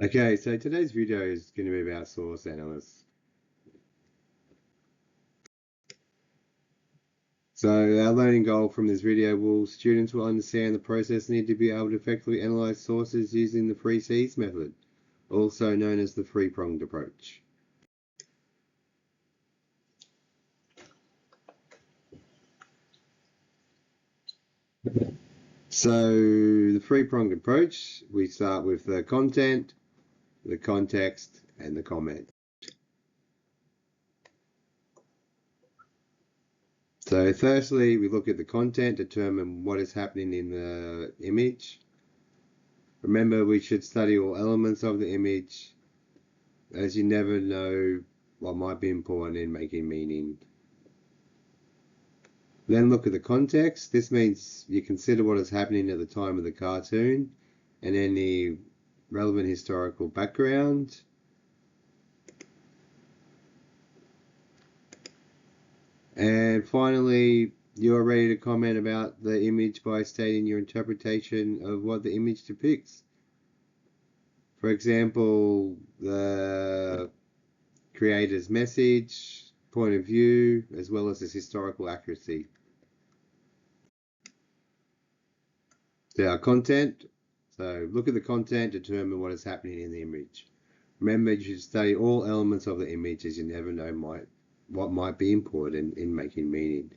Okay, so today's video is going to be about source analysis. So our learning goal from this video students will understand the process needed to be able to effectively analyze sources using the 3C's method, also known as the three-pronged approach. So the three-pronged approach, we start with the content, the context, and the comment. So firstly, we look at the content, determine what is happening in the image. Remember, we should study all elements of the image, as you never know what might be important in making meaning. Then look at the context. This means you consider what is happening at the time of the cartoon and any relevant historical background. And finally, you're ready to comment about the image by stating your interpretation of what the image depicts. For example, the creator's message, point of view, as well as its historical accuracy. So our content. So look at the content, determine what is happening in the image. Remember, you should study all elements of the image, as you never know what might be important in making meaning.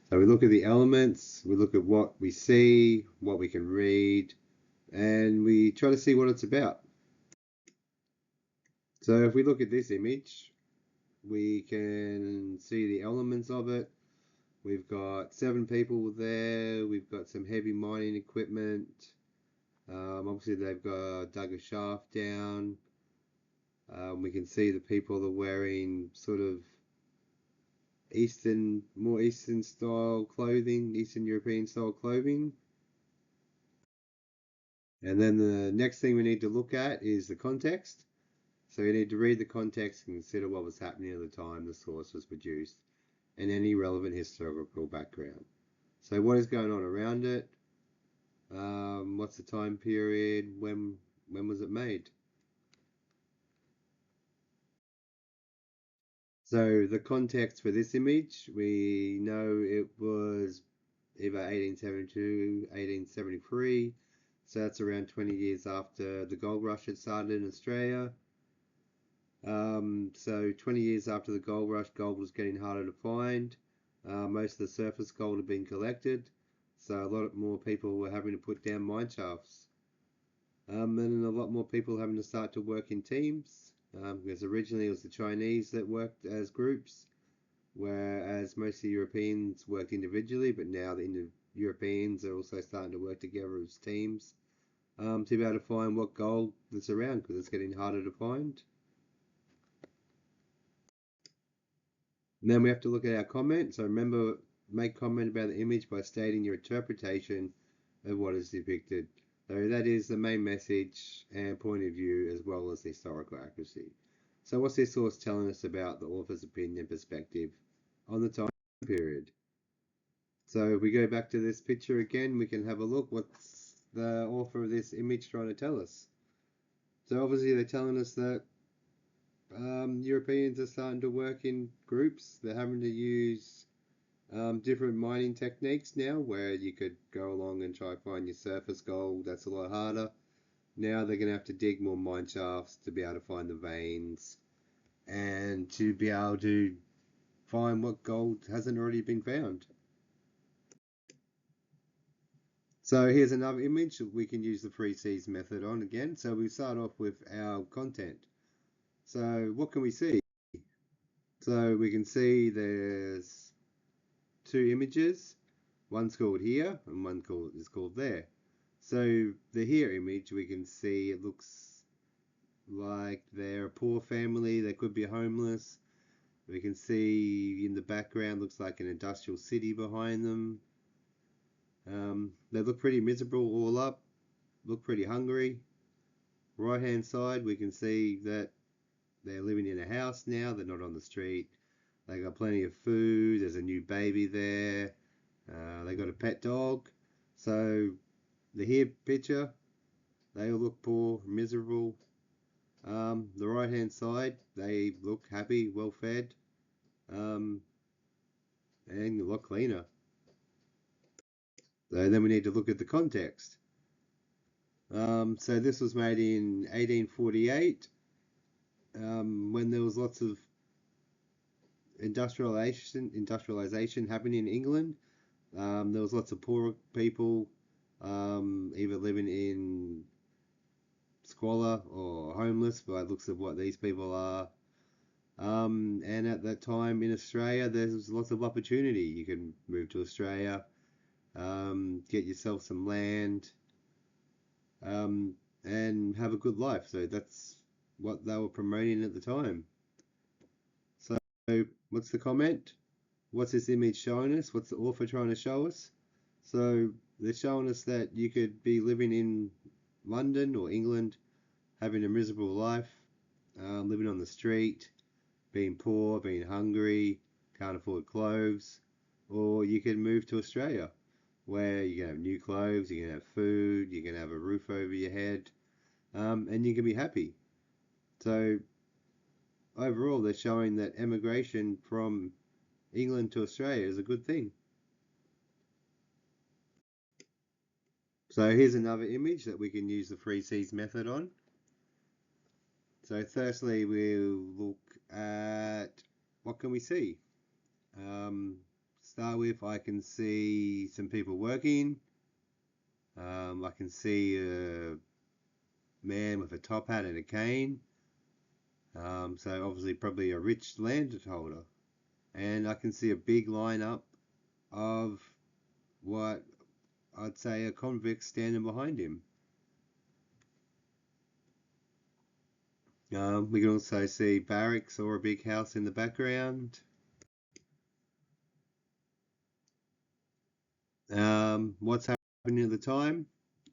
So we look at the elements, we look at what we see, what we can read, and we try to see what it's about. So if we look at this image, we can see the elements of it. We've got 7 people there, we've got some heavy mining equipment. Obviously they've got dug a shaft down. We can see the people are wearing sort of more Eastern style clothing, Eastern European style clothing. And then the next thing we need to look at is the context. So you need to read the context and consider what was happening at the time the source was produced and any relevant historical background. So what is going on around it? What's the time period? When was it made? So the context for this image, we know it was either 1872, 1873. So that's around 20 years after the gold rush had started in Australia. So 20 years after the gold rush, gold was getting harder to find. Most of the surface gold had been collected, so a lot more people were having to put down mine shafts. And a lot more people having to start to work in teams, because originally it was the Chinese that worked as groups, whereas most of the Europeans worked individually, but now the Europeans are also starting to work together as teams to be able to find what gold that's around, because it's getting harder to find. And then we have to look at our comment. So remember, make comment about the image by stating your interpretation of what is depicted. So that is the main message and point of view, as well as the historical accuracy. So what's this source telling us about the author's opinion and perspective on the time period? So if we go back to this picture again, we can have a look. What's the author of this image trying to tell us? So obviously they're telling us that Europeans are starting to work in groups. They're having to use different mining techniques now, where you could go along and try to find your surface gold. That's a lot harder. Now they're going to have to dig more mine shafts to be able to find the veins and to be able to find what gold hasn't already been found. So here's another image we can use the 3C's method on again. So we start off with our content. So what can we see? So we can see there's 2 images. One's called here and one is called there. So the here image, we can see it looks like they're a poor family. They could be homeless. We can see in the background looks like an industrial city behind them. They look pretty miserable all up, look pretty hungry. Right hand side we can see that they're living in a house now, they're not on the street. They got plenty of food, there's a new baby there, they got a pet dog. So the here picture, they all look poor, miserable. The right hand side, they look happy, well fed, um, and a lot cleaner. So then we need to look at the context. So this was made in 1848, when there was lots of industrialization happening in England. There was lots of poor people, either living in squalor or homeless by the looks of what these people are. And at that time in Australia, there's lots of opportunity. You can move to Australia, get yourself some land, um, and have a good life. So that's what they were promoting at the time. So what's the comment? What's this image showing us? What's the author trying to show us? So they're showing us that you could be living in London or England, having a miserable life, living on the street, being poor, being hungry, can't afford clothes, or you can move to Australia where you can have new clothes, you can have food, you can have a roof over your head, and you can be happy. So overall, they're showing that emigration from England to Australia is a good thing. So here's another image that we can use the 3C's method on. So firstly, we'll look at what can we see. Start with, I can see some people working. I can see a man with a top hat and a cane. So obviously probably a rich landholder. And I can see a big lineup of what I'd say a convict standing behind him. We can also see barracks or a big house in the background. What's happening at the time?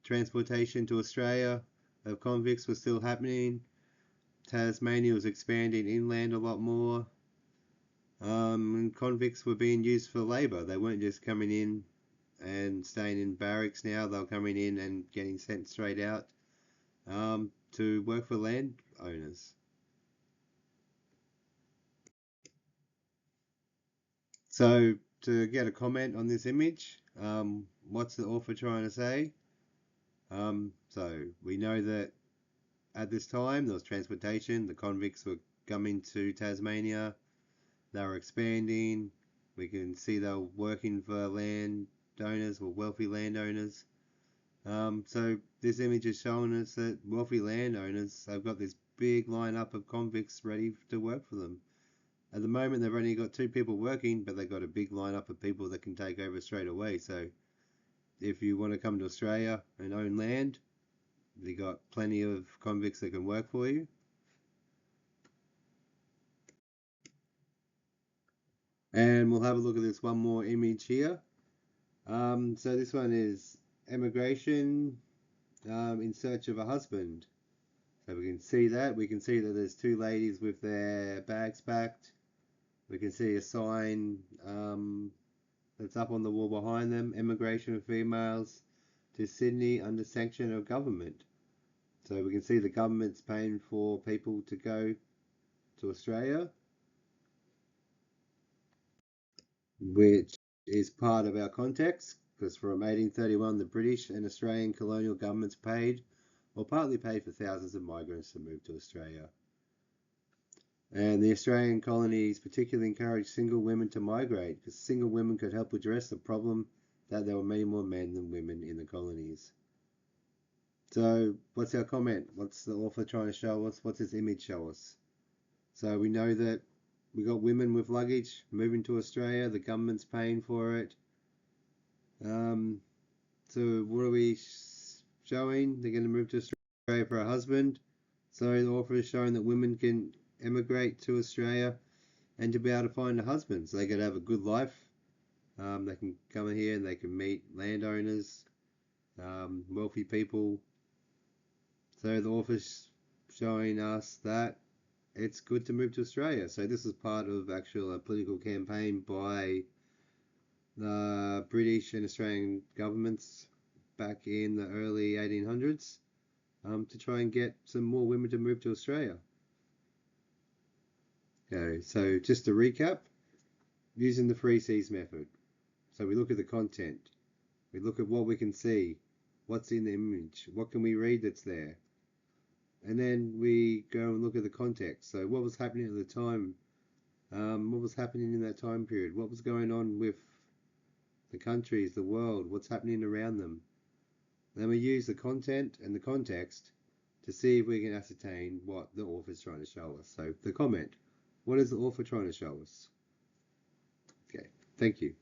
Transportation to Australia of convicts was still happening. Tasmania was expanding inland a lot more. And convicts were being used for labour. They weren't just coming in and staying in barracks now. They were coming in and getting sent straight out to work for landowners. So to get a comment on this image, what's the author trying to say? So we know that at this time there was transportation. The convicts were coming to Tasmania. They were expanding. We can see they were working for landowners or wealthy landowners. So this image is showing us that wealthy landowners have got this big lineup of convicts ready to work for them. At the moment, they've only got 2 people working, but they've got a big lineup of people that can take over straight away. So if you want to come to Australia and own land, they've got plenty of convicts that can work for you. And we'll have a look at this one more image here. So this one is emigration in search of a husband. So we can see that. We can see that there's 2 ladies with their bags packed. We can see a sign that's up on the wall behind them, Immigration of Females to Sydney under sanction of government. So we can see the government's paying for people to go to Australia, which is part of our context, because from 1831 the British and Australian colonial governments paid or partly paid for thousands of migrants to move to Australia. And the Australian colonies particularly encouraged single women to migrate, because single women could help address the problem that there were many more men than women in the colonies. So what's our comment? What's the author trying to show us? What's this image show us? So we know that we got women with luggage moving to Australia. The government's paying for it. So what are we showing? They're going to move to Australia for a husband. So the author is showing that women can emigrate to Australia and to be able to find a husband. So they can have a good life. They can come in here and they can meet landowners, wealthy people. So the author's showing us that it's good to move to Australia. So this is part of actual political campaign by the British and Australian governments back in the early 1800s. to try and get some more women to move to Australia. Okay, so just to recap, using the 3C's method. So we look at the content, we look at what we can see, what's in the image, what can we read that's there, and then we go and look at the context. So what was happening at the time, what was happening in that time period, what was going on with the countries, the world, what's happening around them. Then we use the content and the context to see if we can ascertain what the author's trying to show us. So the comment, what is the author trying to show us? Okay, thank you.